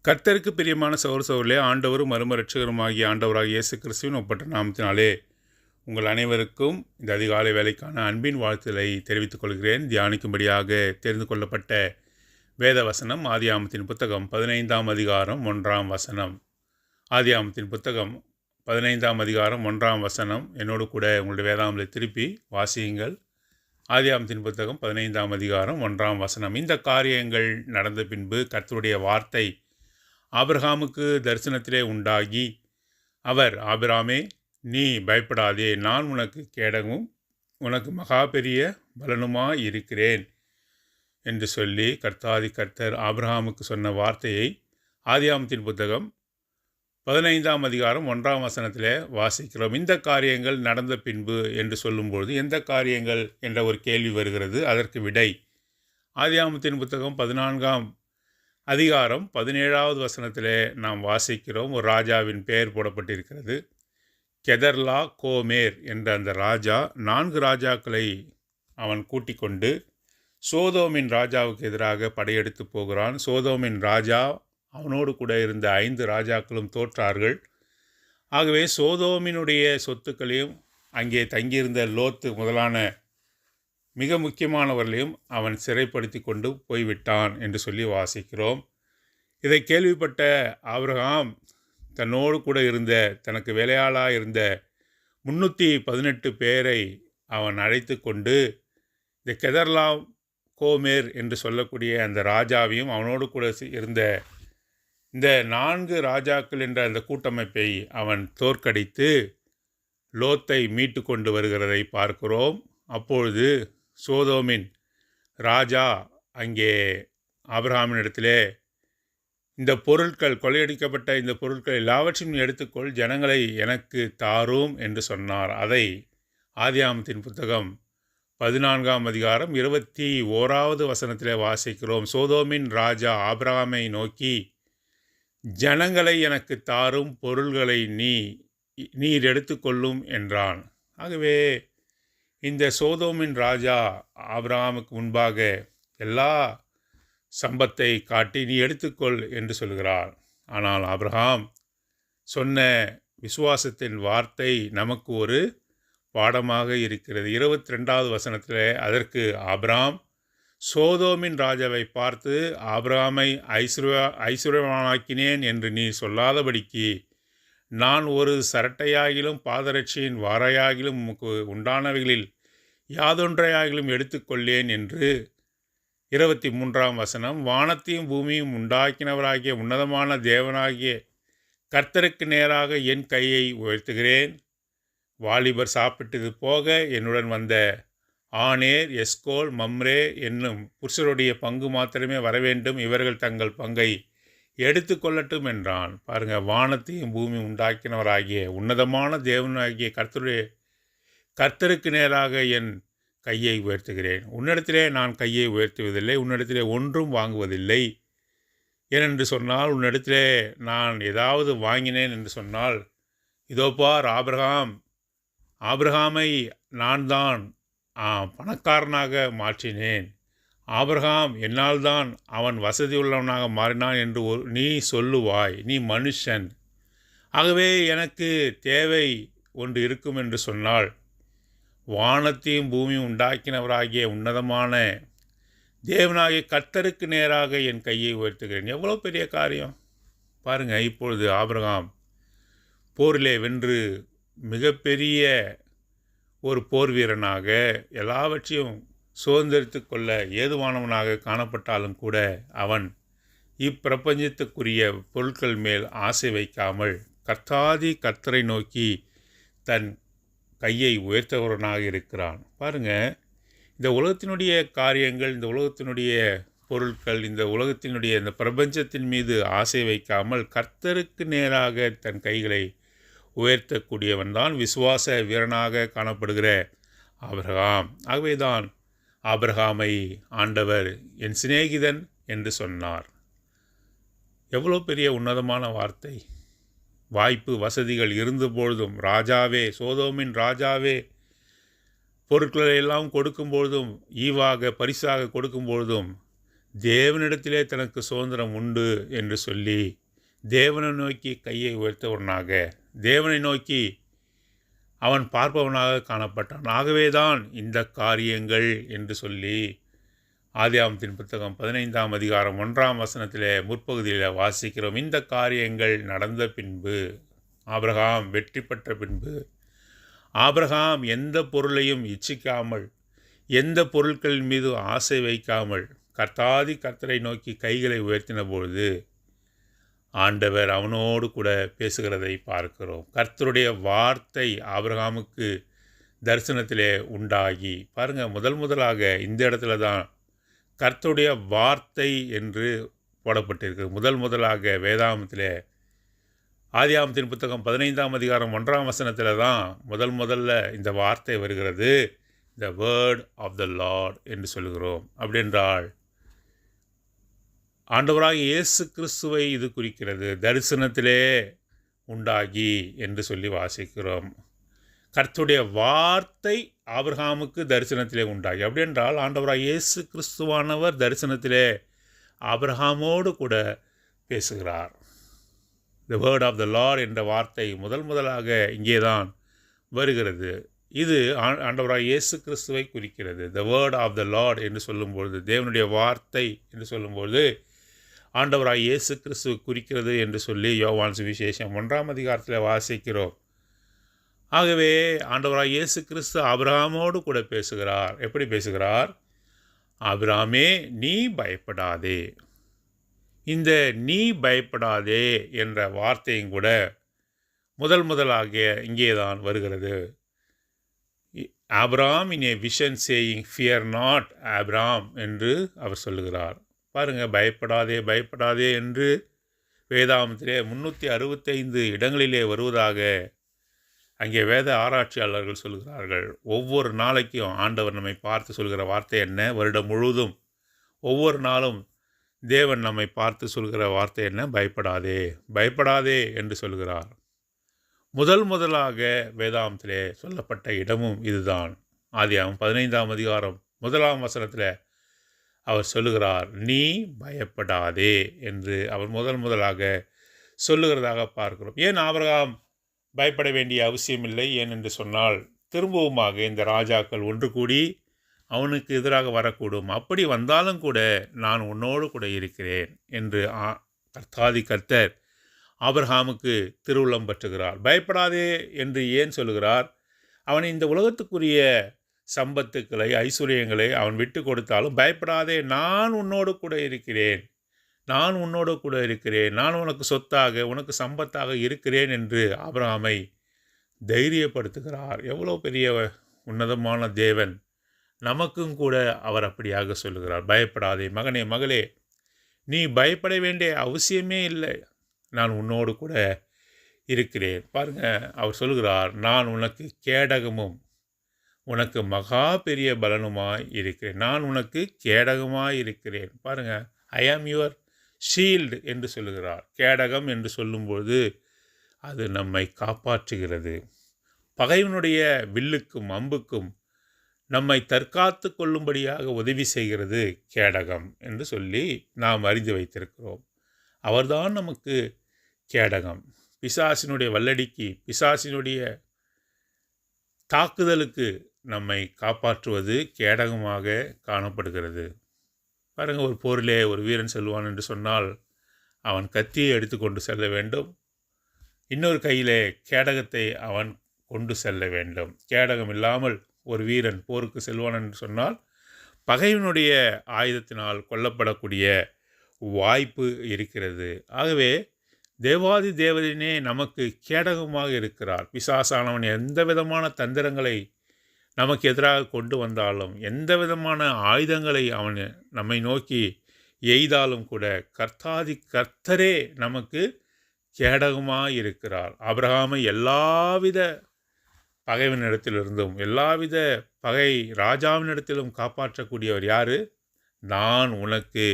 கர்த்தருக்கு பிரியமான சகோதர சகோதரிகளே, ஆண்டவரும் மறுமரட்சகருமாகிய ஆண்டவராகிய இயேசு கிறிஸ்துவின் ஒப்பற்ற நாமத்தினாலே உங்கள் அனைவருக்கும் இந்த அதிகாலை வேலைக்கான அன்பின் வாழ்த்துதலை தெரிவித்துக் கொள்கிறேன். தியானிக்கும்படியாக தெரிந்து கொள்ளப்பட்ட வேத வசனம் ஆதியாகமத்தின் புத்தகம் 15ஆம் அதிகாரம் 1ஆம் வசனம். ஆதியாகமத்தின் புத்தகம் 15ஆம் அதிகாரம் 1ஆம் வசனம். என்னோடு கூட உங்களுடைய வேதாகமத்தை திருப்பி வாசியுங்கள். ஆதியாகமத்தின் புத்தகம் 15ஆம் அதிகாரம் 1ஆம் வசனம். இந்த காரியங்கள் நடந்த பின்பு கர்த்தருடைய வார்த்தை ஆபிரகாமுக்கு தரிசனத்திலே உண்டாகி, அவர், ஆபிராமே, நீ பயப்படாதே, நான் உனக்கு கேடகும் உனக்கு மகா பெரிய பலனுமாய் இருக்கிறேன் என்று சொல்லி கர்த்தாதி கர்த்தர் ஆபிரகாமுக்கு சொன்ன வார்த்தையை ஆதியாகமத்தின் புத்தகம் 15ஆம் அதிகாரம் 1ஆம் வசனத்தில் வாசிக்கிறோம். இந்த காரியங்கள் நடந்த பின்பு என்று சொல்லும்பொழுது எந்த காரியங்கள் என்ற ஒரு கேள்வி வருகிறது. அதற்கு விடை ஆதியாகமத்தின் புத்தகம் 14ஆம் அதிகாரம் 17ஆவது வசனத்தில் நாம் வாசிக்கிறோம். ஒரு ராஜாவின் பெயர் போடப்பட்டிருக்கிறது. கெதர்லா கோமேர் என்ற அந்த ராஜா 4 ராஜாக்களை அவன் கூட்டிக் கொண்டு சோதோமின் ராஜாவுக்கு எதிராக படையெடுத்து போகிறான். சோதோமின் ராஜா அவனோடு கூட இருந்த 5 ராஜாக்களும் தோற்றார்கள். ஆகவே சோதோமினுடைய சொத்துக்களையும் அங்கே தங்கியிருந்த லோத்து முதலான மிக முக்கியமானவர்களையும் அவன் சிறைப்படுத்தி கொண்டு போய்விட்டான் என்று சொல்லி வாசிக்கிறோம். இதை கேள்விப்பட்ட ஆபிரகாம் தன்னோடு கூட இருந்த, தனக்கு வேலையாளாக இருந்த 318 பேரை அவன் அழைத்து கொண்டு இந்த கெதர்லா கோமேர் என்று சொல்லக்கூடிய அந்த ராஜாவையும் அவனோடு கூட இருந்த இந்த 4 ராஜாக்கள் என்ற அந்த கூட்டமைப்பை அவன் தோற்கடித்து லோத்தை மீட்டு கொண்டு வருகிறதை பார்க்கிறோம். அப்பொழுது சோதோமின் ராஜா அங்கே ஆபிரகாமினிடத்திலே, இந்த பொருட்கள், கொள்ளையடிக்கப்பட்ட இந்த பொருட்கள் எல்லாவற்றையும் எடுத்துக்கொள், ஜனங்களை எனக்கு தாரும் என்று சொன்னார். அதை ஆதியாகமத்தின் புத்தகம் 14ஆம் அதிகாரம் 21ஆவது வசனத்திலே வாசிக்கிறோம். சோதோமின் ராஜா ஆபிரகாமை நோக்கி, ஜனங்களை எனக்கு தாரும், பொருள்களை நீர் எடுத்துக்கொள்ளும் என்றான். ஆகவே இந்த சோதோமின் ராஜா ஆபிரகாமுக்கு முன்பாக எல்லா சம்பத்தை காட்டி நீ எடுத்துக்கொள் என்று சொல்கிறார். ஆனால் ஆபிரகாம் சொன்ன விசுவாசத்தின் வார்த்தை நமக்கு ஒரு பாடமாக இருக்கிறது. 22ஆவது வசனத்தில் அதற்கு ஆபிரகாம் சோதோமின் ராஜாவை பார்த்து, ஆபிரகாமை ஐஸ்வர்யவானாக்கினேன் என்று நீ சொல்லாதபடிக்கு நான் ஒரு சரட்டையாகிலும் பாதரட்சியின் வாரையாகிலும் உமக்கு உண்டானவைகளில் யாதொன்றையாகிலும் எடுத்துக்கொள்ளேன் என்று. 23ஆம் வசனம். வானத்தையும் பூமியும் உண்டாக்கினவராகிய உன்னதமான தேவனாகிய கர்த்தருக்கு நேராக என் கையை உயர்த்துகிறேன். வாலிபர் சாப்பிட்டது போக என்னுடன் வந்த ஆனேர், எஸ்கோல், மம்ரே என்னும் புருஷருடைய பங்கு மாத்திரமே வரவேண்டும், இவர்கள் தங்கள் பங்கை எடுத்துக்கொள்ளட்டும் என்றான். பாருங்கள், வானத்தையும் பூமி உண்டாக்கினவராகிய உன்னதமான தேவனாகிய கர்த்தருக்கு நேராக என் கையை உயர்த்துகிறேன். உன்னிடத்திலே நான் கையை உயர்த்துவதில்லை, உன்னிடத்திலே ஒன்றும் வாங்குவதில்லை. ஏனென்று சொன்னால், உன்னிடத்திலே நான் ஏதாவது வாங்கினேன் என்று சொன்னால், இதோ பார், ஆபிரகாமை நான் தான் பணக்காரனாக மாற்றினேன். ஆபிரகாம் என்னால் தான் அவன் வசதி உள்ளவனாக மாறினான் என்று நீ சொல்லுவாய். நீ மனுஷன். ஆகவே எனக்கு தேவை ஒன்று இருக்கும் என்று சொன்னால், வானத்தையும் பூமியும் உண்டாக்கினவராகிய உன்னதமான தேவனாகிய கர்த்தருக்கு நேராக என் கையை உயர்த்துகிறேன். எவ்வளோ பெரிய காரியம் பாருங்கள். இப்பொழுது ஆபிரகாம் போரிலே வென்று மிகப்பெரிய ஒரு போர் வீரனாக எல்லாவற்றையும் சுதந்திரித்து கொள்ள ஏதுவானவனாக காணப்பட்டாலும் கூட அவன் இப்பிரபஞ்சத்துக்குரிய பொருட்கள் மேல் ஆசை வைக்காமல் கர்த்தாதி கர்த்தரை நோக்கி தன் கையை உயர்த்தவனாக இருக்கிறான். பாருங்கள், இந்த உலகத்தினுடைய காரியங்கள், இந்த உலகத்தினுடைய பொருட்கள், இந்த உலகத்தினுடைய இந்த பிரபஞ்சத்தின் மீது ஆசை வைக்காமல் கர்த்தருக்கு நேராக தன் கைகளை உயர்த்தக்கூடியவன் தான் விசுவாச வீரனாக காணப்படுகிற ஆபிரகாம். ஆகவேதான் ஆபிரகாமை ஆண்டவர் என் சிநேகிதன் என்று சொன்னார். எவ்வளோ பெரிய உன்னதமான வார்த்தை. வாய்ப்பு வசதிகள் இருந்தபொழுதும், ராஜாவே, சோதோமின் ராஜாவே பொருட்களை எல்லாம் கொடுக்கும்பொழுதும், ஈவாக பரிசாக கொடுக்கும்பொழுதும் தேவனிடத்திலே தனக்கு சுதந்திரம் உண்டு என்று சொல்லி தேவனை நோக்கி கையை உயர்த்தவனாக, தேவனை நோக்கி அவன் பார்ப்பவனாக காணப்பட்டான். ஆகவேதான் இந்த காரியங்கள் என்று சொல்லி ஆதியாகமத்தின் புத்தகம் 15ஆம் அதிகாரம் 1ஆம் வசனத்திலே முற்பகுதியில் வாசிக்கிறோம். இந்த காரியங்கள் நடந்த பின்பு, ஆபிரகாம் வெற்றி பெற்ற பின்பு, ஆபிரகாம் எந்த பொருளையும் இச்சிக்காமல், எந்த பொருட்களின் மீது ஆசை வைக்காமல் கர்த்தாதி கர்த்தரை நோக்கி கைகளை உயர்த்தின பொழுது ஆண்டவர் அவனோடு கூட பேசுகிறதை பார்க்கிறோம். கர்த்தருடைய வார்த்தை ஆபிரகாமுக்கு தரிசனத்திலே உண்டாகி, பாருங்கள், முதலாக இந்த இடத்துல தான் கர்த்தருடைய வார்த்தை என்று போடப்பட்டிருக்கு. முதலாக வேதாகமத்திலே ஆதியாகமத்தின் புத்தகம் 15ஆம் அதிகாரம் 1ஆம் வசனத்தில் தான் முதல்ல இந்த வார்த்தை வருகிறது. The word of the Lord என்று சொல்கிறோம். அப்படின்றால் ஆண்டவராக இயேசு கிறிஸ்துவை இது குறிக்கிறது. தரிசனத்திலே உண்டாகி என்று சொல்லி வாசிக்கிறோம். கர்த்தருடைய வார்த்தை ஆபிரகாமுக்கு தரிசனத்திலே உண்டாகி. அப்படி என்றால் ஆண்டவராக இயேசு கிறிஸ்துவானவர் தரிசனத்திலே ஆபிரகாமோடு கூட பேசுகிறார். The word of the Lord என்ற வார்த்தை முதலாக இங்கே தான் வருகிறது. இது ஆண்டவராக இயேசு கிறிஸ்துவை குறிக்கிறது. The word of the Lord என்று சொல்லும்பொழுது, தேவனுடைய வார்த்தை என்று சொல்லும்பொழுது ஆண்டவராக இயேசு கிறிஸ்துவை குறிக்கிறது என்று சொல்லி யோவான் சுவிசேஷம் 1ஆம் அதிகாரத்தில் வாசிக்கிறோம். ஆகவே ஆண்டவராக இயேசு கிறிஸ்து ஆபிரகாமோடு கூட பேசுகிறார். எப்படி பேசுகிறார்? ஆபிரகாமே, நீ பயப்படாதே. இந்த நீ பயப்படாதே என்ற வார்த்தையும் கூட முதலாக இங்கே தான் வருகிறது. Abraham in A vision saying fear not Abraham என்று அவர் சொல்லுகிறார். பாருங்கள், பயப்படாதே என்று வேதாகமத்திலே 365 இடங்களிலே வருவதாக அங்கே வேத ஆராய்ச்சியாளர்கள் சொல்கிறார்கள். ஒவ்வொரு நாளைக்கும் ஆண்டவர் நம்மை பார்த்து சொல்கிற வார்த்தை என்ன? வருடம் முழுவதும் ஒவ்வொரு நாளும் தேவன் நம்மை பார்த்து சொல்கிற வார்த்தை என்ன? பயப்படாதே என்று சொல்கிறார். முதலாக வேதாகமத்திலே சொல்லப்பட்ட இடமும் இதுதான். ஆதியாகமம் 15ஆம் அதிகாரம் 1ஆம் வசனத்தில் அவர் சொல்லுகிறார், நீ பயப்படாதே என்று அவர் முதலாக சொல்லுகிறதாக பார்க்கிறோம். ஏன் ஆபிரகாம் பயப்பட வேண்டிய அவசியமில்லை? ஏனென்று சொன்னால், திரும்பவுமாக இந்த ராஜாக்கள் ஒன்று கூடி அவனுக்கு எதிராக வரக்கூடும். அப்படி வந்தாலும் கூட நான் உன்னோடு கூட இருக்கிறேன் என்று கர்த்தாதி கர்த்தர் ஆபிரகாமுக்கு திருவுள்ளம் பற்றுகிறார். பயப்படாதே என்று ஏன் சொல்லுகிறார்? அவன் இந்த உலகத்துக்குரிய சம்பத்துக்களை, ஐஸ்வர்யங்களை அவன் விட்டு கொடுத்தாலும் பயப்படாதே, நான் உன்னோடு கூட இருக்கிறேன், நான் உனக்கு சொத்தாக, உனக்கு சம்பத்தாக இருக்கிறேன் என்று ஆபிரகாமை தைரியப்படுத்துகிறார். எவ்வளோ பெரிய உன்னதமான தேவன்! நமக்கும் கூட அவர் அப்படியாக சொல்லுகிறார். பயப்படாதே மகனே, மகளே, நீ பயப்பட வேண்டிய அவசியமே இல்லை, நான் உன்னோடு கூட இருக்கிறேன். பாருங்கள், அவர் சொல்கிறார், நான் உனக்கு கேடகமும் உனக்கு மகா பெரிய பலனுமாய் இருக்கிறேன். நான் உனக்கு கேடகமாய் இருக்கிறேன். பாருங்கள், ஐ ஆம் யுவர் ஷீல்டு என்று சொல்லுகிறார். கேடகம் என்று சொல்லும்போது அது நம்மை காப்பாற்றுகிறது. பகைவனுடைய வில்லுக்கும் அம்புக்கும் நம்மை தற்காத்து கொள்ளும்படியாக உதவி செய்கிறது கேடகம் என்று சொல்லி நாம் அறிந்து வைத்திருக்கிறோம். அவர்தான் நமக்கு கேடகம். பிசாசினுடைய வல்லடிக்கு, பிசாசினுடைய தாக்குதலுக்கு நம்மை காப்பாற்றுவது கேடகமாக காணப்படுகிறது. பாருங்கள், ஒரு போரிலே ஒரு வீரன் செல்வான் என்று சொன்னால் அவன் கத்தியை எடுத்துக்கொண்டு செல்ல வேண்டும், இன்னொரு கையிலே கேடகத்தை அவன் கொண்டு செல்ல வேண்டும். கேடகம் இல்லாமல் ஒரு வீரன் போருக்கு செல்வான் என்று சொன்னால் பகைவனுடைய ஆயுதத்தினால் கொல்லப்படக்கூடிய வாய்ப்பு இருக்கிறது. ஆகவே தேவாதி தேவனே நமக்கு கேடகமாக இருக்கிறார். பிசாசானவன் எந்த விதமான தந்திரங்களை நமக்கு எதிராக கொண்டு வந்தாலும், எந்த விதமான ஆயுதங்களை அவன் நம்மை நோக்கி எய்தாலும் கூட கர்த்தாதி கர்த்தரே நமக்கு கேடகமாக இருக்கிறார். ஆபிரகாமை எல்லாவித பகைவனிடத்திலிருந்தும், எல்லாவித பகை ராஜாவினிடத்திலும் காப்பாற்றக்கூடியவர் யார்? நான் உனக்கு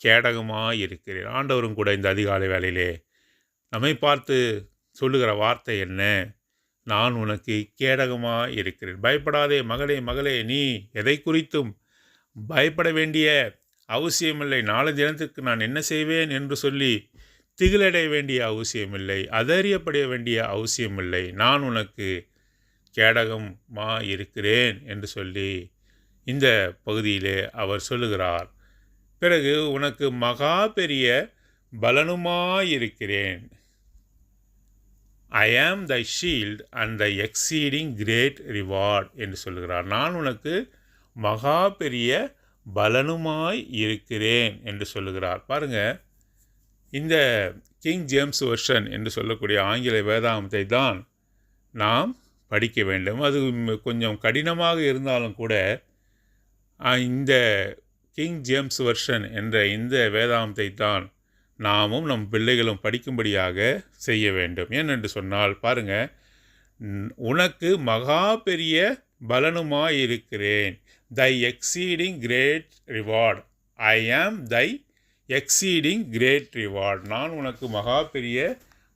கேடகமாக இருக்கிறேன். ஆண்டவரும் கூட இந்த அதிகாலை வேளையிலே நம்மை பார்த்து சொல்லுகிற வார்த்தை என்ன? நான் உனக்கு கேடகமாக இருக்கிறேன். பயப்படாதே மகளே, மகளே, நீ எதை குறித்தும் பயப்பட வேண்டிய அவசியமில்லை. நாளை தினத்திற்கு நான் என்ன செய்வேன் என்று சொல்லி திகிலடைய வேண்டிய அவசியமில்லை. அதறியப்பட வேண்டிய அவசியமில்லை. நான் உனக்கு கேடகமா இருக்கிறேன் என்று சொல்லி இந்த பகுதியிலே அவர் சொல்லுகிறார். பிறகு உனக்கு மகா பெரிய பலனுமாயிருக்கிறேன். I am thy shield and thy exceeding great reward என்று சொல்லுகிறார். நான் உனக்கு மகா பெரிய பலனுமாய் இருக்கிறேன் என்று சொல்லுகிறார். பாருங்கள், இந்த கிங் ஜேம்ஸ் வெர்ஷன் என்று சொல்லக்கூடிய ஆங்கில வேதாகமத்தை தான் நாம் படிக்க வேண்டும். அது கொஞ்சம் கடினமாக இருந்தாலும் கூட இந்த கிங் ஜேம்ஸ் வெர்ஷன் என்ற இந்த வேதாகமத்தை தான் நாமும் நம் பிள்ளைகளும் படிக்கும்படியாக செய்ய வேண்டும். ஏனென்று சொன்னால் பாருங்கள், உனக்கு மகா பெரிய பலனுமாயிருக்கிறேன். தை exceeding great reward. I am Thai exceeding great reward. நான் உனக்கு மகா பெரிய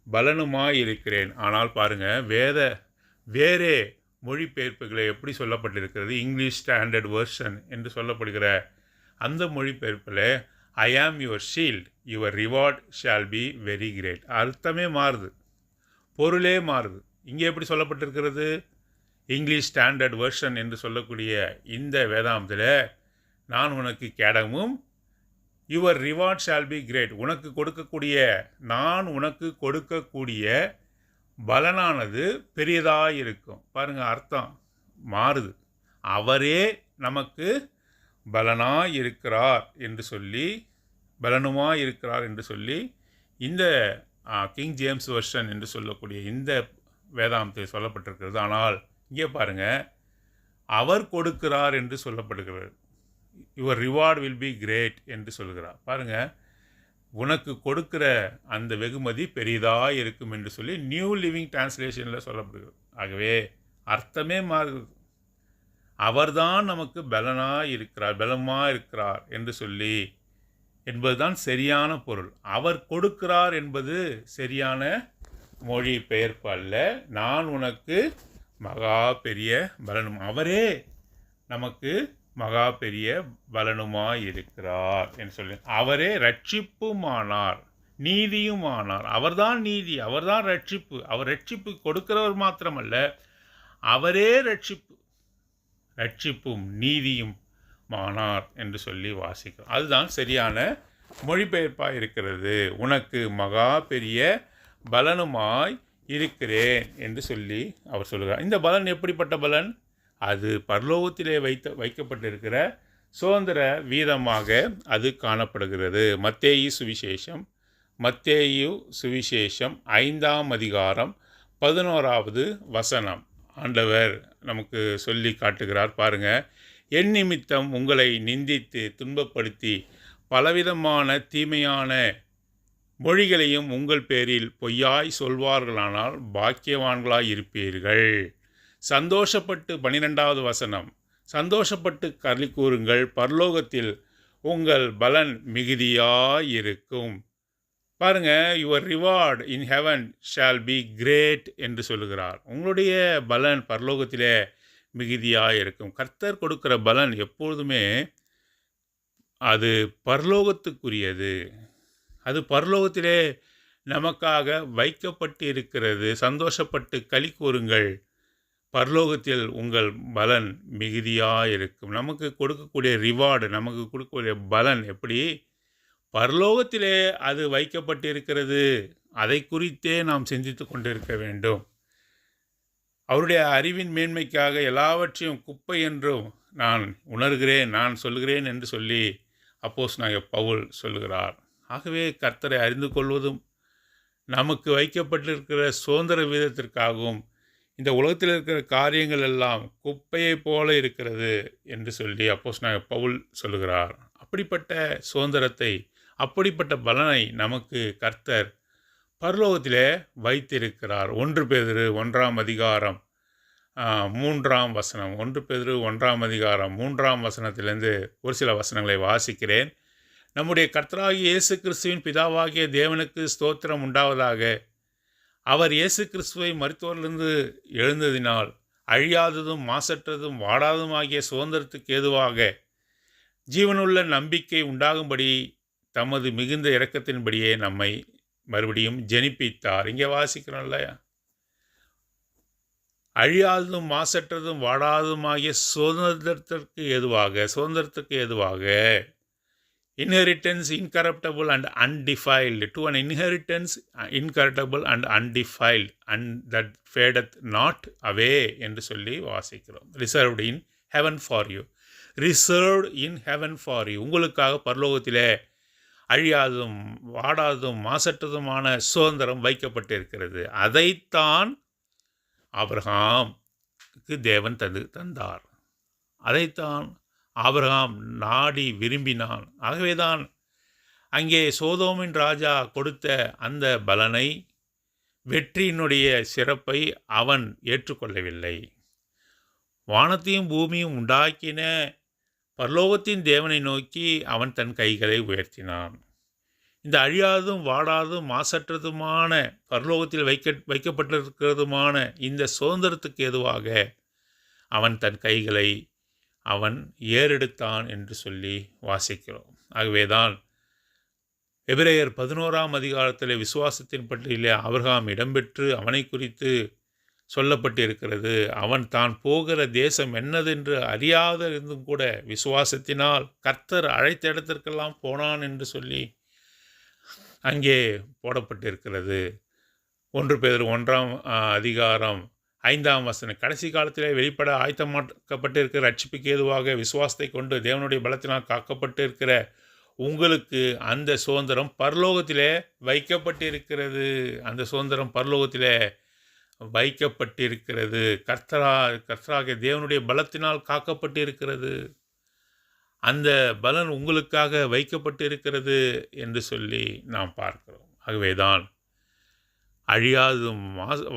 பலனுமாயிருக்கிறேன். ஆனால் பாருங்கள், வேறே மொழிபெயர்ப்புகளை எப்படி சொல்லப்பட்டிருக்கிறது? இங்கிலீஷ் ஸ்டாண்டர்ட் வெர்ஷன் என்று சொல்லப்படுகிற அந்த மொழிபெயர்ப்பில் I am your shield, your reward shall be very great. அர்த்தமே மாறுது, பொருளே மாறுது. இங்கே எப்படி சொல்லப்பட்டிருக்கிறது? இங்கிலீஷ் ஸ்டாண்டர்ட் வெர்ஷன் என்று சொல்லக்கூடிய இந்த வேதாந்தத்தில் நான் உனக்கு கேடகமும், your reward shall be great, நான் உனக்கு கொடுக்கக்கூடிய பலனானது பெரியதாக இருக்கும். பாருங்கள், அர்த்தம் மாறுது. அவரே நமக்கு பலனுமாயிருக்கிறார் என்று சொல்லி இந்த கிங் ஜேம்ஸ் வெர்ஷன் என்று சொல்லக்கூடிய இந்த வேதாந்தத்தில் சொல்லப்பட்டிருக்கிறது. ஆனால் இங்கே பாருங்கள், அவர் கொடுக்கிறார் என்று சொல்லப்படுகிறது. Your reward will be great என்று சொல்கிறார். பாருங்கள், உனக்கு கொடுக்கிற அந்த வெகுமதி பெரிதாக இருக்கும் என்று சொல்லி நியூ லிவிங் டிரான்ஸ்லேஷனில் சொல்லப்படுகிறது. ஆகவே அர்த்தமே மாறுகிறது. அவர்தான் நமக்கு பலமாக இருக்கிறார் என்று சொல்லி என்பதுதான் சரியான பொருள். அவர் கொடுக்கிறார் என்பது சரியான மொழி பெயர்ப்பு அல்ல. நான் உனக்கு மகா பெரிய பலனும், அவரே நமக்கு மகா பெரிய பலனுமாயிருக்கிறார் என்று சொல்லி, அவரே ரட்சிப்புமானார், நீதியுமானார். அவர்தான் நீதி, அவர்தான் ரட்சிப்பு. அவர் ரட்சிப்பு கொடுக்கிறவர் மாத்திரமல்ல, அவரே ரட்சிப்பும் நீதியும் மானார் என்று சொல்லி வாசிக்கிறோம். அதுதான் சரியான மொழிபெயர்ப்பாக இருக்கிறது. உனக்கு மகா பெரிய பலனுமாய் இருக்கிறேன் என்று சொல்லி அவர் சொல்கிறார். இந்த பலன் எப்படிப்பட்ட பலன்? அது பரலோகத்திலே வைக்கப்பட்டிருக்கிற சுதந்திர வீதமாக அது காணப்படுகிறது. மத்தேயு சுவிசேஷம் 5ஆம் அதிகாரம் 11வது வசனம் ஆண்டவர் நமக்கு சொல்லி காட்டுகிறார். பாருங்கள், என் நிமித்தம் உங்களை நிந்தித்து துன்பப்படுத்தி பலவிதமான தீமையான மொழிகளையும் உங்கள் பேரில் பொய்யாய் சொல்வார்களானால் பாக்கியவான்களாய் இருப்பீர்கள். சந்தோஷப்பட்டு 12வது வசனம், சந்தோஷப்பட்டு களி கூறுங்கள், பரலோகத்தில் உங்கள் பலன் மிகுதியாயிருக்கும். பாருங்கள், your reward in heaven shall be great என்று சொல்லுகிறார். உங்களுடைய பலன் பரலோகத்திலே மிகுதியாக இருக்கும். கர்த்தர் கொடுக்கிற பலன் எப்பொழுதுமே அது பரலோகத்துக்குரியது. அது பரலோகத்திலே நமக்காக வைக்கப்பட்டு இருக்கிறது. சந்தோஷப்பட்டு களி கூறுங்கள், பரலோகத்தில் உங்கள் பலன் மிகுதியாக இருக்கும். நமக்கு கொடுக்கக்கூடிய ரிவார்டு, நமக்கு கொடுக்கக்கூடிய பலன் எப்படி பரலோகத்திலே அது வைக்கப்பட்டிருக்கிறது. அதை குறித்தே நாம் சிந்தித்து கொண்டிருக்க வேண்டும். அவருடைய அறிவின் மேன்மைக்காக எல்லாவற்றையும் குப்பை என்றும் நான் உணர்கிறேன், நான் சொல்கிறேன் என்று சொல்லி அப்போஸ்தலனாகிய பவுல் சொல்லுகிறார். ஆகவே கர்த்தரை அறிந்து கொள்வதும் நமக்கு வைக்கப்பட்டிருக்கிற சுதந்திர வீதத்திற்காகவும் இந்த உலகத்தில் இருக்கிற காரியங்கள் எல்லாம் குப்பையை போல இருக்கிறது என்று சொல்லி அப்போஸ்தலனாகிய பவுல் சொல்லுகிறார். அப்படிப்பட்ட சுதந்திரத்தை, அப்படிப்பட்ட பலனை நமக்கு கர்த்தர் பரலோகத்திலே வைத்திருக்கிறார். 1 பேதுரு 1ஆம் அதிகாரம் 3ஆம் வசனம், 1 பேதுரு 1ஆம் அதிகாரம் 3ஆம் வசனத்திலிருந்து ஒரு சில வசனங்களை வாசிக்கிறேன். நம்முடைய கர்த்தராகிய இயேசு கிறிஸ்துவின் பிதாவாகிய தேவனுக்கு ஸ்தோத்திரம் உண்டாவதாக. அவர் இயேசு கிறிஸ்துவை மரித்தோரிலிருந்து எழுந்ததினால் அழியாததும் மாசற்றதும் வாடாததுமாகிய சுதந்திரத்துக்கு ஏதுவாக ஜீவனுள்ள நம்பிக்கை உண்டாகும்படி தமது மிகுந்த இரக்கத்தின்படியே நம்மை மறுபடியும் ஜெனிப்பித்தார். இங்கே வாசிக்கிறோம்ல, அழியாததும் மாசற்றதும் வாடாததுமாகிய சுதந்திரத்திற்கு ஏதுவாக inheritance incorruptible and undefiled to an inheritance incorruptible and undefiled and that fadeth not away என்று சொல்லி வாசிக்கிறோம். Reserved in heaven for you, reserved in heaven for you, உங்களுக்காக பரலோகத்திலே அழியாததும் வாடாததும் மாசற்றதுமான சுதந்திரம் வைக்கப்பட்டிருக்கிறது. அதைத்தான் ஆபிரகாமுக்கு தேவன் தந்தார். அதைத்தான் ஆபிரகாம் நாடி விரும்பினான். ஆகவேதான் அங்கே சோதோமின் ராஜா கொடுத்த அந்த பலனை, வெற்றியினுடைய சிறப்பை அவன் ஏற்றுக்கொள்ளவில்லை. வானத்தையும் பூமியும் உண்டாக்கின பரலோகத்தின் தேவனை நோக்கி அவன் தன் கைகளை உயர்த்தினான். இந்த அழியாததும் வாடாததும் மாசற்றதுமான பரலோகத்தில் வைக்கப்பட்டிருக்கிறதுமான இந்த சுதந்திரத்துக்கு ஏதுவாக அவன் தன் கைகளை அவன் ஏறெடுத்தான் என்று சொல்லி வாசிக்கிறோம். ஆகவேதான் எபிரேயர் 11ஆம் அதிகாரத்தில் விசுவாசத்தின் பட்டியலிலே ஆபிரகாம் இடம்பெற்று அவனை குறித்து சொல்லப்பட்டிருக்கிறது. அவன் தான் போகிற தேசம் என்னதென்று அறியாத இருந்தும் கூட விசுவாசத்தினால் கர்த்தர் அழைத்த இடத்திற்கெல்லாம் போனான் என்று சொல்லி அங்கே போடப்பட்டிருக்கிறது. 1 பேதுரு 1ஆம் அதிகாரம் 5ஆம் வசனம், கடைசி காலத்திலே வெளிப்பட ஆயத்தமாக்கப்பட்டிருக்கிற ரட்சிப்புக்கு ஏதுவாக விசுவாசத்தை கொண்டு தேவனுடைய பலத்தினால் காக்கப்பட்டிருக்கிற உங்களுக்கு அந்த சுதந்திரம் பரலோகத்திலே வைக்கப்பட்டிருக்கிறது. அந்த சுதந்திரம் பரலோகத்திலே வைக்கப்பட்டிருக்கிறது. கர்த்தராகிய தேவனுடைய பலத்தினால் காக்கப்பட்டிருக்கிறது. அந்த பலன் உங்களுக்காக வைக்கப்பட்டிருக்கிறது என்று சொல்லி நாம் பார்க்கிறோம். ஆகவேதான் அழியாததும்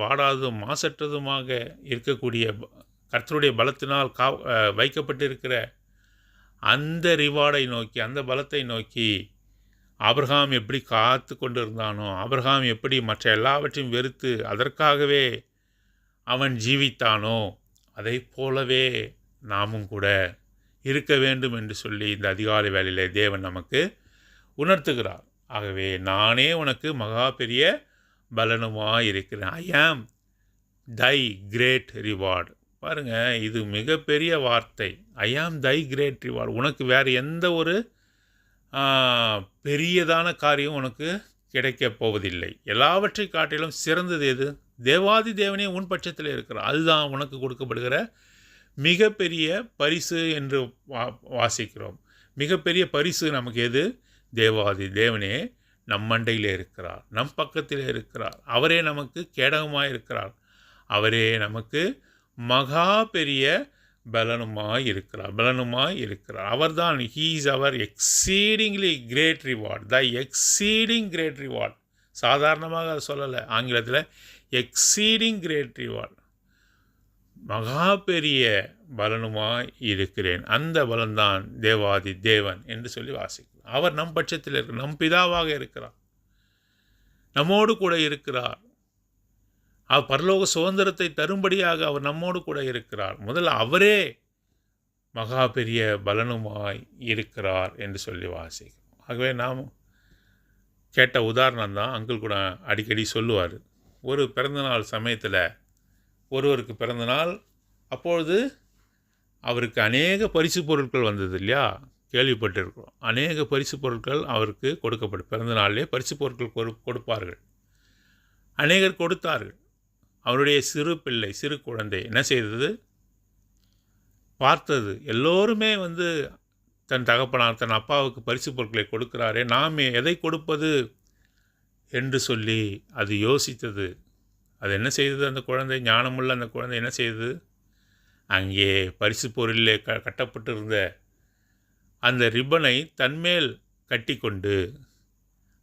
வாடாததும் மாசற்றதுமாக இருக்கக்கூடிய கர்த்தருடைய பலத்தினால் வைக்கப்பட்டிருக்கிற அந்த ரிவார்டை நோக்கி, அந்த பலத்தை நோக்கி ஆபிரகாம் எப்படி காத்து கொண்டு இருந்தானோ, ஆபிரகாம் எப்படி மற்ற எல்லாவற்றையும் வெறுத்து அதற்காகவே அவன் ஜீவித்தானோ, அதை போலவே நாமும் கூட இருக்க வேண்டும் என்று சொல்லி இந்த அதிகாலை வேளையிலே தேவன் நமக்கு உணர்த்துகிறார். ஆகவே நானே உனக்கு மகா பெரிய பலனுமாய் இருக்கிறேன். ஐ ஆம் தை கிரேட் ரிவார்டு. பாருங்கள், இது மிகப்பெரிய வார்த்தை. ஐ ஆம் தை கிரேட் ரிவார்டு. உனக்கு வேறு எந்த ஒரு பெரியதான காரியம் உனக்கு கிடைக்கப் போவதில்லை. எல்லாவற்றை காட்டிலும் சிறந்தது எது? தேவாதி தேவனே உன் பட்சத்தில் இருக்கிறார். அதுதான் உனக்கு கொடுக்கப்படுகிற மிகப்பெரிய பரிசு என்று வாசிக்கிறோம். மிகப்பெரிய பரிசு நமக்கு எது? தேவாதி தேவனே நம் மண்டையில் இருக்கிறார், நம் பக்கத்தில் இருக்கிறார். அவரே நமக்கு கேடகமாக இருக்கிறார். அவரே நமக்கு மகா பெரிய பலனுமாய் இருக்கிறார். அவர்தான் he is our exceedingly great reward, the exceeding great reward. சாதாரணமாக அதை சொல்லலை, ஆங்கிலத்தில் எக்ஸீடிங் கிரேட் ரிவார்ட், மகா பெரிய பலனுமாய் இருக்கிறேன். அந்த பலன்தான் தேவாதி தேவன் என்று சொல்லி வாசிக்கிறோம். அவர் நம் பட்சத்தில் இருக்கிறார், நம் பிதாவாக இருக்கிறார், நம்மோடு கூட இருக்கிறார். அவர் பரலோக சுதந்திரத்தை தரும்படியாக அவர் நம்மோடு கூட இருக்கிறார். முதல்ல அவரே மகா பெரிய பலனுமாய் இருக்கிறார் என்று சொல்லி வாசிக்கிறோம். ஆகவே நாம் கேட்ட உதாரணம் தான் அங்கிள் கூட அடிக்கடி சொல்லுவார். ஒரு பிறந்தநாள் சமயத்தில் ஒருவருக்கு பிறந்தநாள், அப்பொழுது அவருக்கு அநேக பரிசு பொருட்கள் வந்தது இல்லையா, கேள்விப்பட்டிருக்கிறோம். அநேக பரிசு பொருட்கள் அவருக்கு கொடுக்கப்படும். பிறந்த நாளிலே பரிசு பொருட்கள் கொடுப்பார்கள். அநேகர் கொடுத்தார்கள். அவருடைய சிறு பிள்ளை, சிறு குழந்தை என்ன செய்தது? பார்த்தது எல்லோருமே தன் தகப்பனார், தன் அப்பாவுக்கு பரிசு பொருட்களை கொடுக்கிறாரே, நாம் எதை கொடுப்பது என்று சொல்லி அது யோசித்தது. அது என்ன செய்தது? அந்த குழந்தை, ஞானமுள்ள அந்த குழந்தை என்ன செய்தது? அங்கே பரிசு பொருளிலே கட்டப்பட்டிருந்த அந்த ரிப்பனை தன்மேல் கட்டி கொண்டு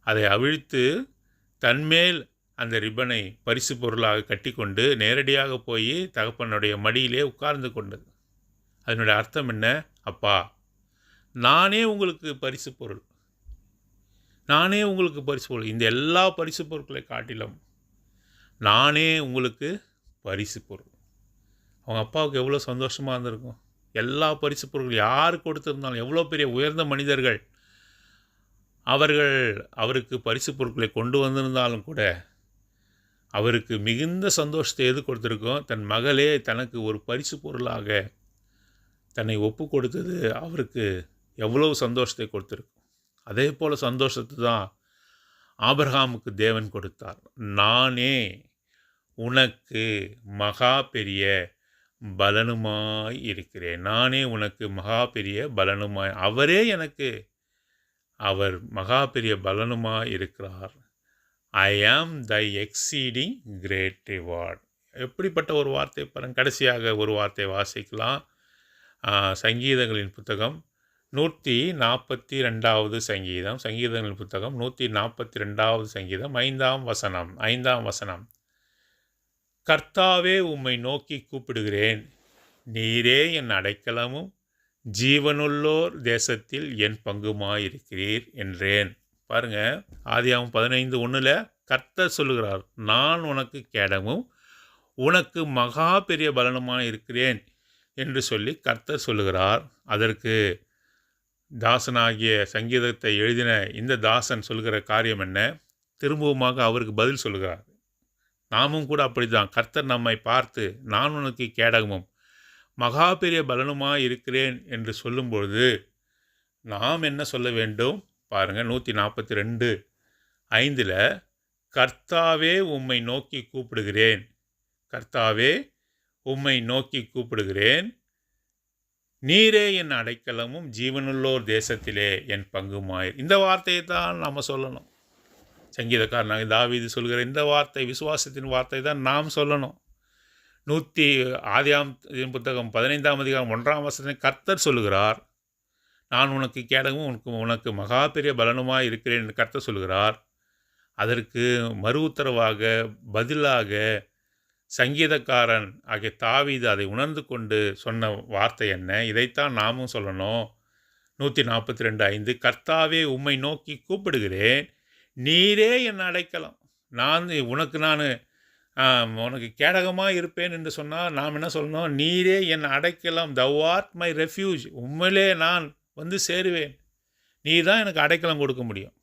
அதை அவிழ்த்து தன்மேல் அந்த ரிப்பனை பரிசு பொருளாக கட்டி கொண்டு நேரடியாக போய் தகப்பனுடைய மடியிலே உட்கார்ந்து கொண்டது. அதனுடைய அர்த்தம் என்ன? அப்பா, நானே உங்களுக்கு பரிசு பொருள், நானே உங்களுக்கு பரிசு பொருள். இந்த எல்லா பரிசு பொருட்களை காட்டிலும் நானே உங்களுக்கு பரிசு பொருள். அவங்க அப்பாவுக்கு எவ்வளோ சந்தோஷமாக இருந்திருக்கும். எல்லா பரிசு பொருட்கள் யார் கொடுத்திருந்தாலும், எவ்வளோ பெரிய உயர்ந்த மனிதர்கள் அவர்கள் அவருக்கு பரிசு பொருட்களை கொண்டு வந்திருந்தாலும் கூட, அவருக்கு மிகுந்த சந்தோஷத்தை எது கொடுத்துருக்கோம்? தன் மகளே தனக்கு ஒரு பரிசு பொருளாக தன்னை ஒப்பு கொடுத்தது அவருக்கு எவ்வளவு சந்தோஷத்தை கொடுத்துருக்கும். அதே போல் சந்தோஷத்தை தான் ஆபிரகாமுக்கு தேவன் கொடுத்தார். நானே உனக்கு மகா பெரிய பலனுமாய் இருக்கிறேன். நானே உனக்கு மகா பெரிய பலனுமாய், அவரே எனக்கு அவர் மகா பெரிய பலனுமாய் இருக்கிறார். ஐ am Thai exceeding great reward. எப்படிப்பட்ட ஒரு வார்த்தை பாருங்கள். கடைசியாக ஒரு வார்த்தை வாசிக்கலாம். சங்கீதங்களின் புத்தகம் 142வது சங்கீதம். சங்கீதங்களின் புத்தகம் 142வது சங்கீதம் 5ஆம் வசனம். கர்த்தாவே, உம்மை நோக்கி கூப்பிடுகிறேன், நீரே என் அடைக்கலமும் ஜீவனுள்ளோர் தேசத்தில் என் பங்குமாயிருக்கிறீர் என்றேன். பாருங்கள், ஆதியாகமம் 15:1 கர்த்தர் சொல்லுகிறார், நான் உனக்கு கேடமும் உனக்கு மகா பெரிய பலனுமாய் இருக்கிறேன் என்று சொல்லி கர்த்தர் சொல்லுகிறார். அதற்கு தாசனாகிய சங்கீதத்தை எழுதின இந்த தாசன் சொல்கிற காரியம் என்ன? திரும்பவுமாக அவருக்கு பதில் சொல்லுகிறார். நாமும் கூட அப்படி தான். கர்த்தர் நம்மை பார்த்து, நான் உனக்கு கேடகமும் மகா பெரிய பலனுமாய் இருக்கிறேன் என்று சொல்லும்பொழுது நாம் என்ன சொல்ல வேண்டும்? பாருங்கள், 142:5 கர்த்தாவே, உம்மை நோக்கி கூப்பிடுகிறேன், கர்த்தாவே, உம்மை நோக்கி கூப்பிடுகிறேன், நீரே என் அடைக்கலமும் ஜீவனுள்ளோர் தேசத்திலே என் பங்குமாய். இந்த வார்த்தையை தான் நாம் சொல்லணும். சங்கீதக்காரனாக தாவீது சொல்கிற இந்த வார்த்தை, விசுவாசத்தின் வார்த்தை தான் நாம் சொல்லணும். ஆதியாகமத்தின் புத்தகம் 15ஆம் அதிகாரம் 1ஆம் வசனத்தில் கர்த்தர் சொல்லுகிறார், நான் உனக்கு கேடகமும் உனக்கு மகா பெரிய பலனுமாய் இருக்கிறேன் என்று கர்த்தர் சொல்லுகிறார். அதற்கு மறு உத்தரவாக பதிலாக சங்கீதக்காரன் ஆகிய தாவீது அதை உணர்ந்து கொண்டு சொன்ன வார்த்தை என்ன? இதைத்தான் நாமும் சொல்லணும். 142:5 கர்த்தாவே, உம்மை நோக்கி கூப்பிடுகிறேன், நீரே என் அடைக்கலம். உனக்கு கேடகமாக இருப்பேன் என்று சொன்னால் நாம் என்ன சொல்லணும்? நீரே என் அடைக்கலம், thou art my refuge. உண்மையிலே நான் வந்து சேருவேன். நீ தான் எனக்கு அடைக்கலம் கொடுக்க முடியும்.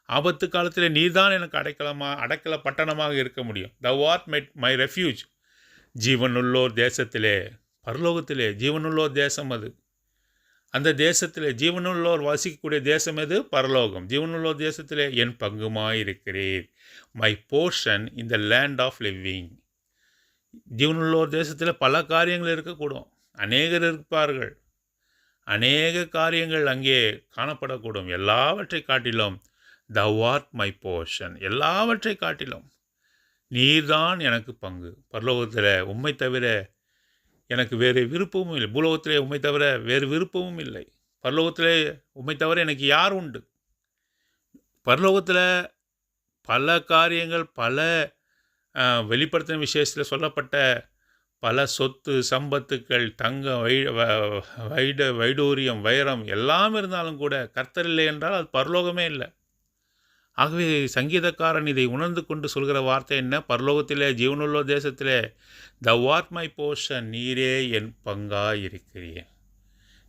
ஆபத்து காலத்தில் நீ தான் எனக்கு அடைக்கல பட்டணமாக இருக்க முடியும். thou art my refuge. ஜீவனுள்ளோர் தேசத்திலே, பரலோகத்திலே ஜீவனுள்ளோர் தேசம் அது. அந்த தேசத்திலே ஜீவனுள்ளோர் வசிக்கக்கூடிய தேசம் எது? பரலோகம். ஜீவனுள்ளோர் தேசத்திலே என் பங்குமாயிருக்கிறீர். My portion in the land of living. ஜீவனுள்ளோர் தேசத்தில் பல காரியங்கள் இருக்கக்கூடும். அநேகர் இருப்பார்கள். அநேக காரியங்கள் அங்கே காணப்படக்கூடும். எல்லாவற்றை காட்டிலும் thou art my portion. எல்லாவற்றை காட்டிலும் நீர்தான் எனக்கு பங்கு. பரலோகத்தில் உம்மை தவிர எனக்கு வேறு விருப்பமும் இல்லை. பூலோகத்திலே உம்மை தவிர வேறு விருப்பமும் இல்லை. பரலோகத்திலே உம்மை தவிர எனக்கு யார் உண்டு? பரலோகத்தில் பல காரியங்கள், பல வெளிப்படுத்தின விசேஷத்தில் சொல்லப்பட்ட பல சொத்து சம்பத்துக்கள், தங்கம், வைடூரியம், வைரம் எல்லாம் இருந்தாலும் கூட கர்த்தர் இல்லை என்றால் அது பரலோகமே இல்லை. ஆகவே சங்கீதக்காரன் இதை உணர்ந்து கொண்டு சொல்கிற வார்த்தை என்ன? பரலோகத்திலே ஜீவனுள்ள தேசத்திலே thou art my portion, நீரே என் பங்காயிருக்கிறீர்.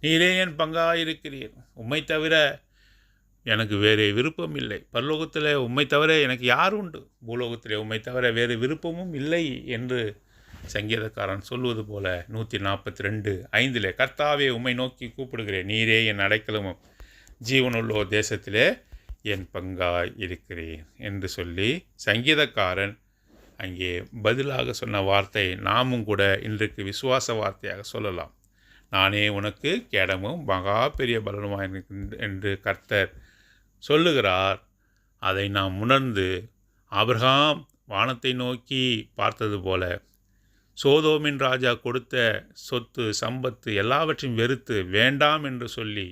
நீரே என் பங்காயிருக்கிறீர். உம்மை தவிர எனக்கு வேறு விருப்பம் இல்லை. பரலோகத்தில் உம்மை தவிர எனக்கு யார் உண்டு? பூலோகத்திலே உம்மை தவிர வேறு விருப்பமும் இல்லை என்று சங்கீதக்காரன் சொல்வது போல 142:5 கர்த்தாவே, உம்மை நோக்கி கூப்பிடுகிறேன், நீரே என் அடைக்கலமும் ஜீவனுள்ளோர் தேசத்திலே என் பங்காய் இருக்கிறேன் என்று சொல்லி சங்கீதக்காரன் அங்கே பதிலாக சொன்ன வார்த்தை நாமும் கூட இன்றைக்கு விசுவாச வார்த்தையாக சொல்லலாம். நானே உனக்கு கேடமும் மகா பெரிய பலனுமாய் என்று கர்த்தர் சொல்லுகிறார். அதை நாம் உணர்ந்து ஆபிரகாம் வானத்தை நோக்கி பார்த்தது போல சோதோமின் ராஜா கொடுத்த சொத்து சம்பத்து எல்லாவற்றையும் வெறுத்து வேண்டாம் என்று சொல்லி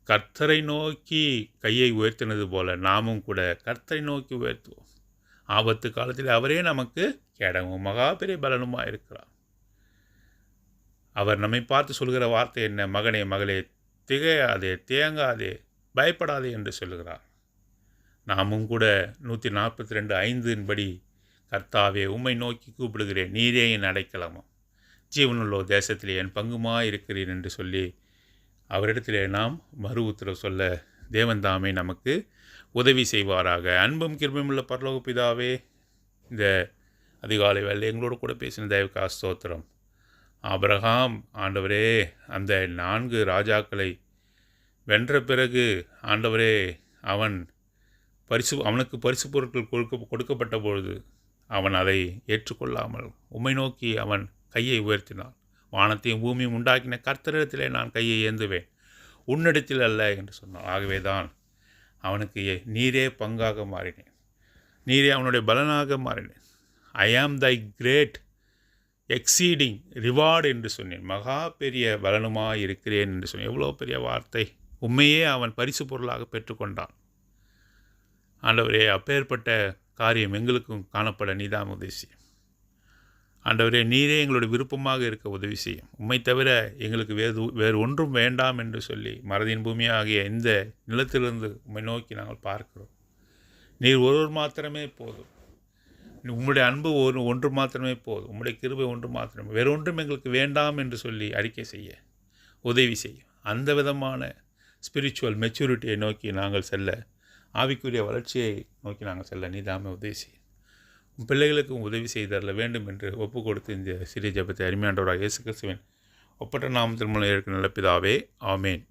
கர்த்தரை நோக்கி கையை உயர்த்தினது போல நாமும் கூட கர்த்தரை நோக்கி உயர்த்துவோம். ஆபத்து காலத்தில் அவரே நமக்கு கேடமும் மகா பெரிய பலனுமாக இருக்கிறார். அவர் நம்மை பார்த்து சொல்கிற வார்த்தை என்ன? மகனே, மகளே, திகையாதே, தேங்காதே, பயப்படாதே என்று சொல்லுகிறார். நாமும் கூட 142:5 கர்த்தாவே, உம்மை நோக்கி கூப்பிடுகிறேன், நீரே என் அடைக்கலமும் ஜீவனுள்ள தேசத்திலே என் பங்குமாய் இருக்கிறேன் என்று சொல்லி அவரிடத்திலே நாம் மறு உத்தரவு சொல்ல தேவன் தாமே நமக்கு உதவி செய்வாராக. அன்பும் கிருபையும் உள்ள பரலோக பிதாவே, இந்த அதிகாலை வேளை எங்களோடு கூட பேசின தயவுக்கா ஸ்தோத்திரம். ஆபிரகாம் ஆண்டவரே அந்த 4 ராஜாக்களை வென்ற பிறகு ஆண்டவரே அவனுக்கு பரிசு பொருட்கள் கொடுக்கப்பட்ட பொழுது அவன் அதை ஏற்றுக்கொள்ளாமல் உம்மை நோக்கி அவன் கையை உயர்த்தினான். வானத்தையும் பூமியும் உண்டாக்கின கர்த்தரிடத்திலே நான் கையை ஏந்துவேன், உன்னிடத்தில் அல்ல என்று சொன்னான். ஆகவே தான் அவனுக்கு நீரே பங்காக மாறினேன், நீரே அவனுடைய பலனாக மாறினேன். ஐ am Thai great exceeding reward என்று சொன்னேன், மகா பெரிய பலனுமாய் இருக்கிறேன் என்று சொன்னேன். எவ்வளோ பெரிய வார்த்தை! உண்மையே அவன் பரிசு பொருளாக பெற்றுக்கொண்டான். ஆண்டவரே, அப்பேற்பட்ட காரியம் எங்களுக்கும் காணப்பட நீதான் உதவி செய்யும். ஆண்டவரே, நீரே எங்களுடைய விருப்பமாக இருக்க உதவி செய்யும். உம்மை தவிர எங்களுக்கு வேறு ஒன்றும் வேண்டாம் என்று சொல்லி மறதியின் பூமியாகிய இந்த நிலத்திலிருந்து உம்மை நோக்கி நாங்கள் பார்க்கிறோம். நீர் ஒருவர் மாத்திரமே போதும். உம்முடைய அன்பு ஒன்று மாத்திரமே போதும். உம்முடைய கிருபை ஒன்று மாத்திரமே, வேறு ஒன்றும் எங்களுக்கு வேண்டாம் என்று சொல்லி அறிக்கை செய்ய உதவி செய்யும். அந்த விதமான ஸ்பிரிச்சுவல் மெச்சூரிட்டியை நோக்கி நாங்கள் செல்ல, ஆவிக்குரிய வளர்ச்சியை நோக்கி நாங்கள் செல்ல நீதாமே உதவி செய்யும். உன் பிள்ளைகளுக்கும் உதவி செய்தரல வேண்டும் என்று ஒப்பு கொடுத்து இந்த சிறிய ஜெபத்தை அருமையாண்டவராக இயேசு கிறிஸ்துவின் ஒப்பற்ற நாமத்தின் மூலம் ஏற்க நல்ல பிதாவே, ஆமேன்.